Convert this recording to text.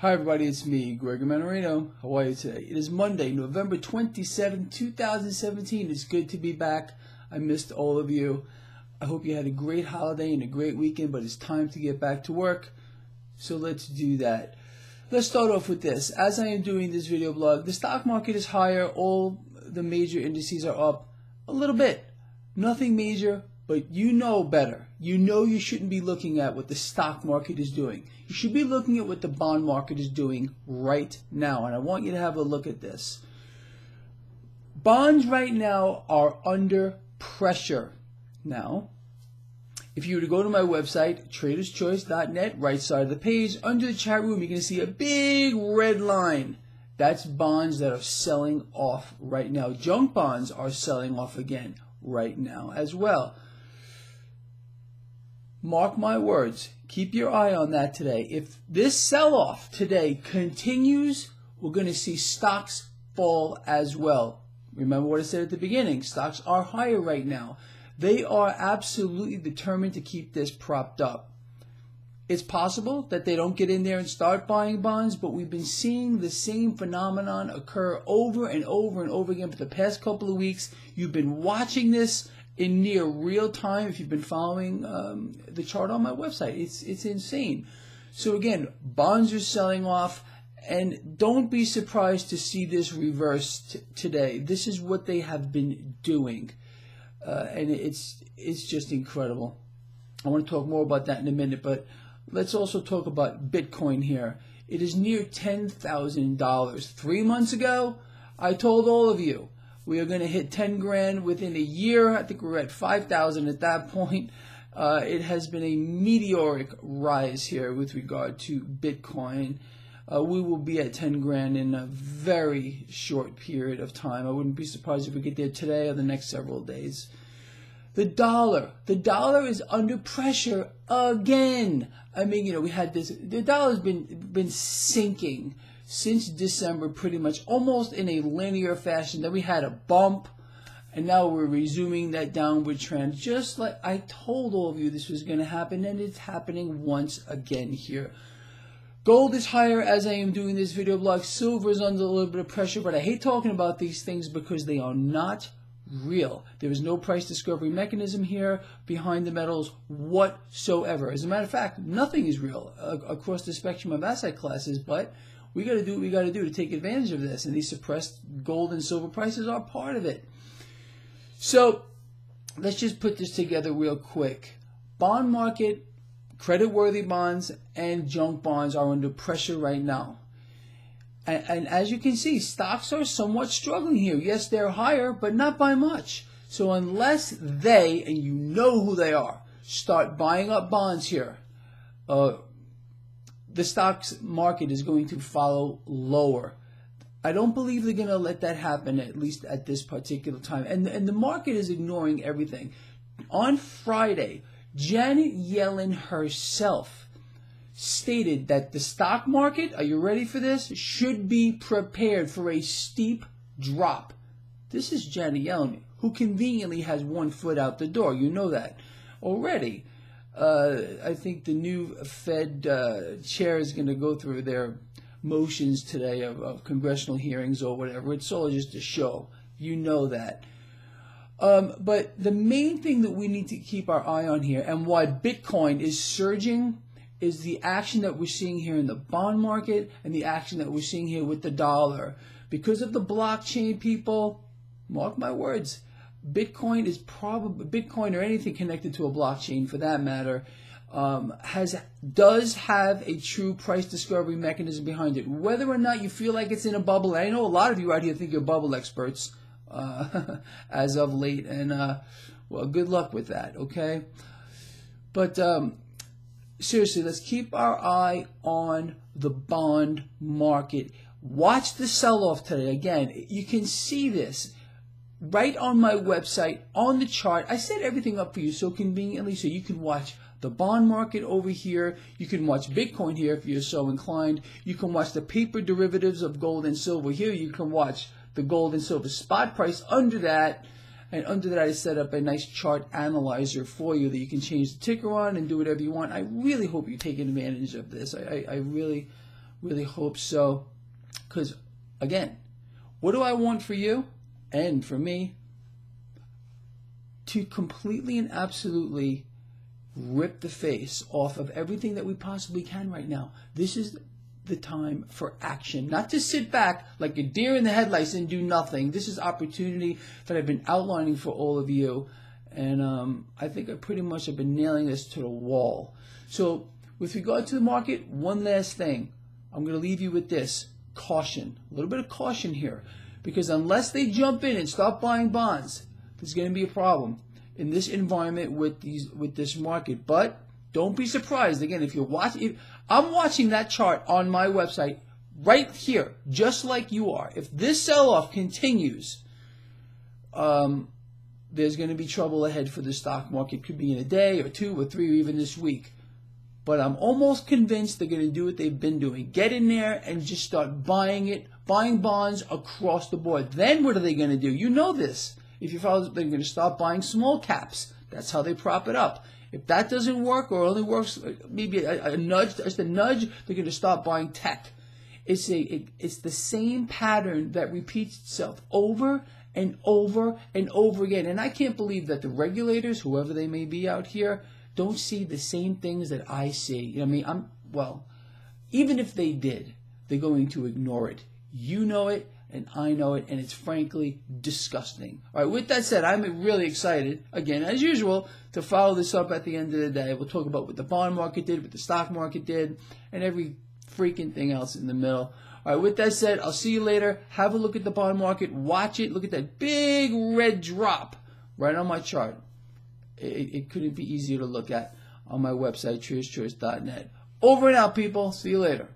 Hi everybody, it's me, Gregory Mannarino. How are you today? It is Monday, November 27, 2017. It's good to be back. I missed all of you. I hope you had a great holiday and a great weekend, but it's time to get back to work. So let's do that. Let's start off with this. As I am doing this video blog, the stock market is higher. All the major indices are up a little bit. Nothing major, but you know better. You know you shouldn't be looking at what the stock market is doing. You should be looking at what the bond market is doing right now. And I want you to have a look at this. Bonds right now are under pressure. Now, if you were to go to my website, traderschoice.net, right side of the page, under the chat room, you're going to see a big red line. That's bonds that are selling off right now. Junk bonds are selling off again right now as well. Mark my words. Keep your eye on that today. If this sell-off today continues, we're going to see stocks fall as well. Remember what I said at the beginning. Stocks are higher right now. They are absolutely determined to keep this propped up. It's possible that they don't get in there and start buying bonds, but we've been seeing the same phenomenon occur over and over and over again for the past couple of weeks. You've been watching this in near real time if you've been following the chart on my website. It's insane. So again, bonds are selling off, and don't be surprised to see this reverse today. This is what they have been doing, and it's just incredible. I want to talk more about that in a minute, but let's also talk about Bitcoin here. It is near $10,000. 3 months ago, I told all of you we are going to hit 10 grand within a year. I think we're at 5,000 at that point. It has been a meteoric rise here with regard to Bitcoin. We will be at 10 grand in a very short period of time. I wouldn't be surprised if we get there today or the next several days. The dollar is under pressure again. I mean, we had this. The dollar's been sinking since December, pretty much almost in a linear fashion. Then we had a bump, and now we're resuming that downward trend, just like I told all of you this was going to happen, and it's happening once again here. Gold is higher as I am doing this video blog. Silver is under a little bit of pressure, but I hate talking about these things because they are not real. There is no price discovery mechanism here behind the metals whatsoever. As a matter of fact, nothing is real across the spectrum of asset classes, but we got to do what we got to do to take advantage of this, and these suppressed gold and silver prices are part of it. So let's just put this together real quick. Bond market, credit-worthy bonds, and junk bonds are under pressure right now. And as you can see, stocks are somewhat struggling here. Yes, they're higher, but not by much. So unless they, and you know who they are, start buying up bonds here, the stocks market is going to follow lower. I don't believe they're going to let that happen, at least at this particular time. And the market is ignoring everything. On Friday, Janet Yellen herself stated that the stock market, are you ready for this, should be prepared for a steep drop. This is Janet Yellen, who conveniently has one foot out the door. You know that already. I think the new Fed chair is going to go through their motions today of congressional hearings or whatever. It's all just a show. You know that. But the main thing that we need to keep our eye on here, and why Bitcoin is surging, is the action that we're seeing here in the bond market and the action that we're seeing here with the dollar. Because of the blockchain, people, mark my words, Bitcoin is probably, Bitcoin or anything connected to a blockchain for that matter, does have a true price discovery mechanism behind it. Whether or not you feel like it's in a bubble, and I know a lot of you out here think you're bubble experts as of late, and well, good luck with that, okay? But seriously, let's keep our eye on the bond market. Watch the sell-off today. Again, you can see this right on my website, on the chart. I set everything up for you so conveniently so you can watch the bond market over here. You can watch Bitcoin here if you're so inclined. You can watch the paper derivatives of gold and silver here. You can watch the gold and silver spot price under that. And under that, I set up a nice chart analyzer for you that you can change the ticker on and do whatever you want. I really hope you're taking advantage of this. I really Really hope so. Because, again, what do I want for you and for me? To completely and absolutely rip the face off of everything that we possibly can right now. This is the time for action. Not to sit back like a deer in the headlights and do nothing. This is opportunity that I've been outlining for all of you. And I think I pretty much have been nailing this to the wall. So with regard to the market, one last thing. I'm going to leave you with this. Caution. A little bit of caution here. Because unless they jump in and start buying bonds, there's going to be a problem in this environment with this market. But don't be surprised. Again, if you're watching, I'm watching that chart on my website right here, just like you are. If this sell-off continues, there's going to be trouble ahead for the stock market. Could be in a day or two or three or even this week. But I'm almost convinced they're going to do what they've been doing. Get in there and just start buying bonds across the board. Then what are they going to do? You know this. If you follow, they're going to start buying small caps. That's how they prop it up. If that doesn't work or only works maybe a nudge, just a nudge, they're going to start buying tech. It's the same pattern that repeats itself over and over and over again. And I can't believe that the regulators, whoever they may be out here, don't see the same things that I see. You know what I mean? Even if they did, they're going to ignore it. You know it, and I know it, and it's frankly disgusting. All right, with that said, I'm really excited, again, as usual, to follow this up at the end of the day. We'll talk about what the bond market did, what the stock market did, and every freaking thing else in the middle. All right, with that said, I'll see you later. Have a look at the bond market. Watch it. Look at that big red drop right on my chart. It couldn't be easier to look at on my website, traderschoice.net. Over and out, people. See you later.